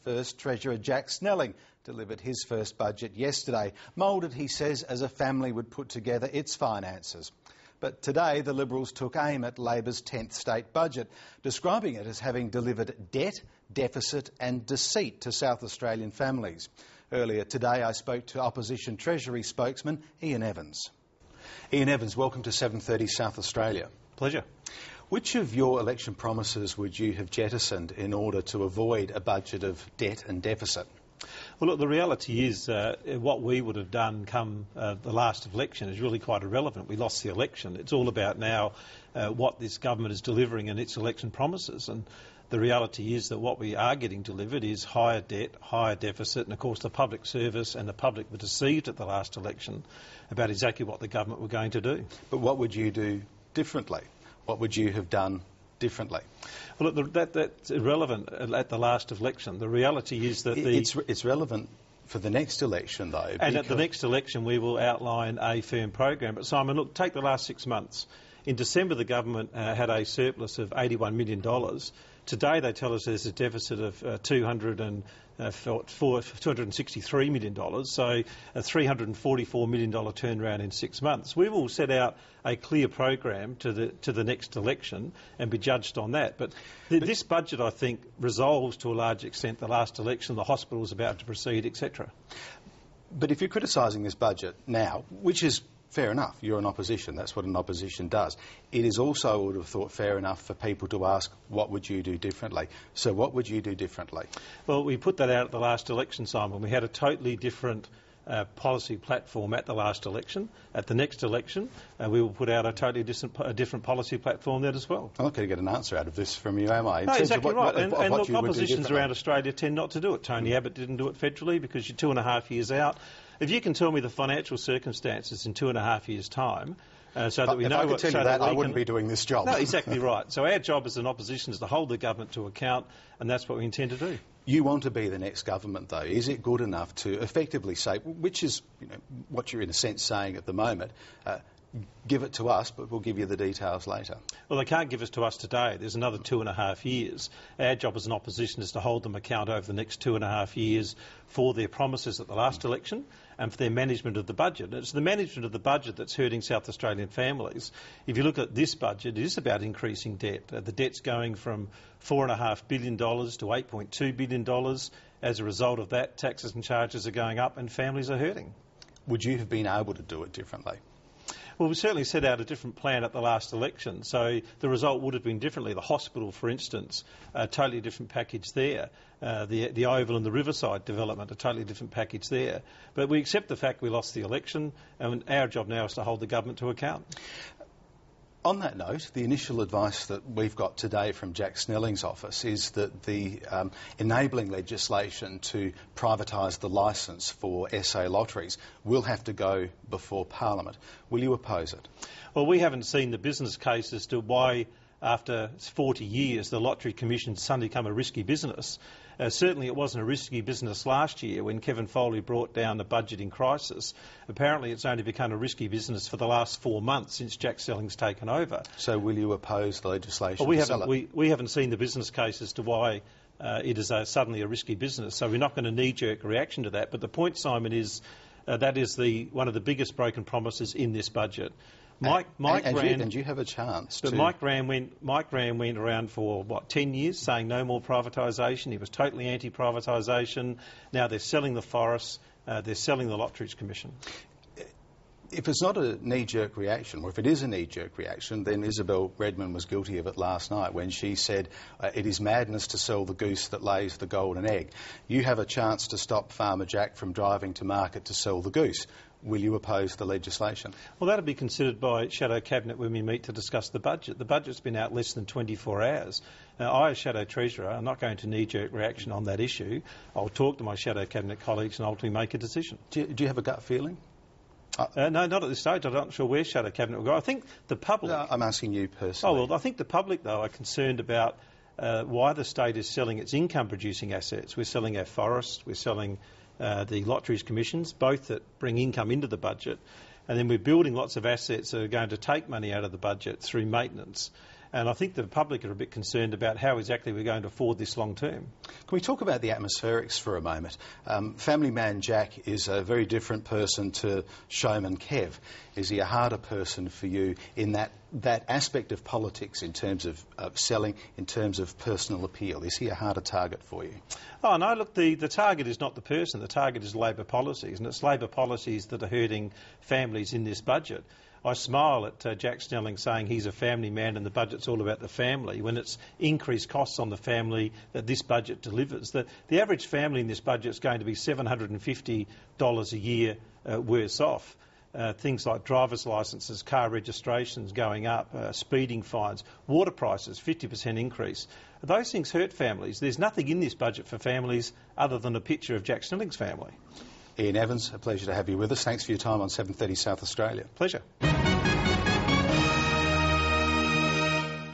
But first, Treasurer Jack Snelling delivered his first budget yesterday, moulded, he says, as a family would put together its finances. But today, the Liberals took aim at Labor's 10th state budget, describing it as having delivered debt, deficit and deceit to South Australian families. Earlier today, I spoke to Opposition Treasury spokesman Iain Evans. Iain Evans, welcome to 7:30 South Australia. Pleasure. Which of your election promises would you have jettisoned in order to avoid a budget of debt and deficit? Well, look, the reality is what we would have done come the last election is really quite irrelevant. We lost the election. It's all about now what this government is delivering in its election promises. And the reality is that what we are getting delivered is higher debt, higher deficit, and of course the public service and the public were deceived at the last election about exactly what the government were going to do. But what would you do differently? What would you have done differently? Well, look, that's irrelevant at the last election. The reality is that it's relevant for the next election, though. And at the next election, we will outline a firm program. But Simon, look, take the last 6 months. In December, the government had a surplus of $81 million. Today, they tell us there's a deficit of $263 million, so a $344 million turnaround in 6 months. We will set out a clear program to the next election and be judged on that. But this budget, I think, resolves to a large extent the last election, the hospital is about to proceed, etc. But if you're criticising this budget now, which is fair enough, you're an opposition, that's what an opposition does. It is also, I would have thought, fair enough for people to ask, what would you do differently? So what would you do differently? Well, we put that out at the last election, Simon. We had a totally different policy platform at the last election. At the next election, we will put out a totally different policy platform there as well. I'm not going to get an answer out of this from you, am I? No, exactly right. And look, oppositions around Australia tend not to do it. Tony Abbott didn't do it federally because you're 2.5 years out. If you can tell me the financial circumstances in 2.5 years' time, so that we know... If I could tell you that, I wouldn't be doing this job. No, exactly right. So our job as an opposition is to hold the government to account, and that's what we intend to do. You want to be the next government, though. Is it good enough to effectively say, which is what you're in a sense saying at the moment, give it to us, but we'll give you the details later? Well, they can't give it to us today. There's another 2.5 years. Our job as an opposition is to hold them account over the next 2.5 years for their promises at the last election and for their management of the budget. It's the management of the budget that's hurting South Australian families. If you look at this budget, it is about increasing debt. The debt's going from $4.5 billion to $8.2 billion. As a result of that, taxes and charges are going up and families are hurting. Would you have been able to do it differently? Well, we certainly set out a different plan at the last election, so the result would have been differently. The hospital, for instance, a totally different package there. The Oval and the Riverside development, a totally different package there. But we accept the fact we lost the election, and our job now is to hold the government to account. On that note, the initial advice that we've got today from Jack Snelling's office is that the enabling legislation to privatise the licence for SA lotteries will have to go before Parliament. Will you oppose it? Well, we haven't seen the business case as to why, after 40 years, the Lottery Commission suddenly become a risky business. Certainly it wasn't a risky business last year when Kevin Foley brought down the budgeting crisis. Apparently it's only become a risky business for the last 4 months since Jack Snelling's taken over. So will you oppose the legislation? Well, we haven't seen the business case as to why it is suddenly a risky business, so we're not going to knee-jerk reaction to that. But the point, Simon, is that is one of the biggest broken promises in this budget. Mike Rann, you have a chance. But Mike Rann went around for 10 years saying no more privatisation. He was totally anti-privatisation. Now they're selling the forests. They're selling the Lotteries Commission. If it's not a knee-jerk reaction, or if it is a knee-jerk reaction, then Isabel Redman was guilty of it last night when she said it is madness to sell the goose that lays the golden egg. You have a chance to stop Farmer Jack from driving to market to sell the goose. Will you oppose the legislation? Well, that'll be considered by Shadow Cabinet when we meet to discuss the budget. The budget's been out less than 24 hours. Now, I, as Shadow Treasurer, am not going to knee-jerk reaction on that issue. I'll talk to my Shadow Cabinet colleagues and ultimately make a decision. Do you have a gut feeling? No, not at this stage. I'm not sure where Shadow Cabinet will go. I think the public... No, I'm asking you personally. Oh, well, I think the public, though, are concerned about why the state is selling its income-producing assets. We're selling our forests, we're selling the Lotteries Commissions, both that bring income into the budget, and then we're building lots of assets that are going to take money out of the budget through maintenance. And I think the public are a bit concerned about how exactly we're going to afford this long term. Can we talk about the atmospherics for a moment? Family man Jack is a very different person to showman Kev. Is he a harder person for you in that aspect of politics, in terms of selling, in terms of personal appeal? Is he a harder target for you? Oh no, look, the target is not the person, the target is Labor policies, and it's Labor policies that are hurting families in this budget. I smile at Jack Snelling saying he's a family man and the budget's all about the family, when it's increased costs on the family that this budget delivers. The average family in this budget is going to be $750 a year worse off. Things like driver's licences, car registrations going up, speeding fines, water prices, 50% increase. Those things hurt families. There's nothing in this budget for families other than a picture of Jack Snelling's family. Iain Evans, a pleasure to have you with us. Thanks for your time on 7:30 South Australia. Pleasure.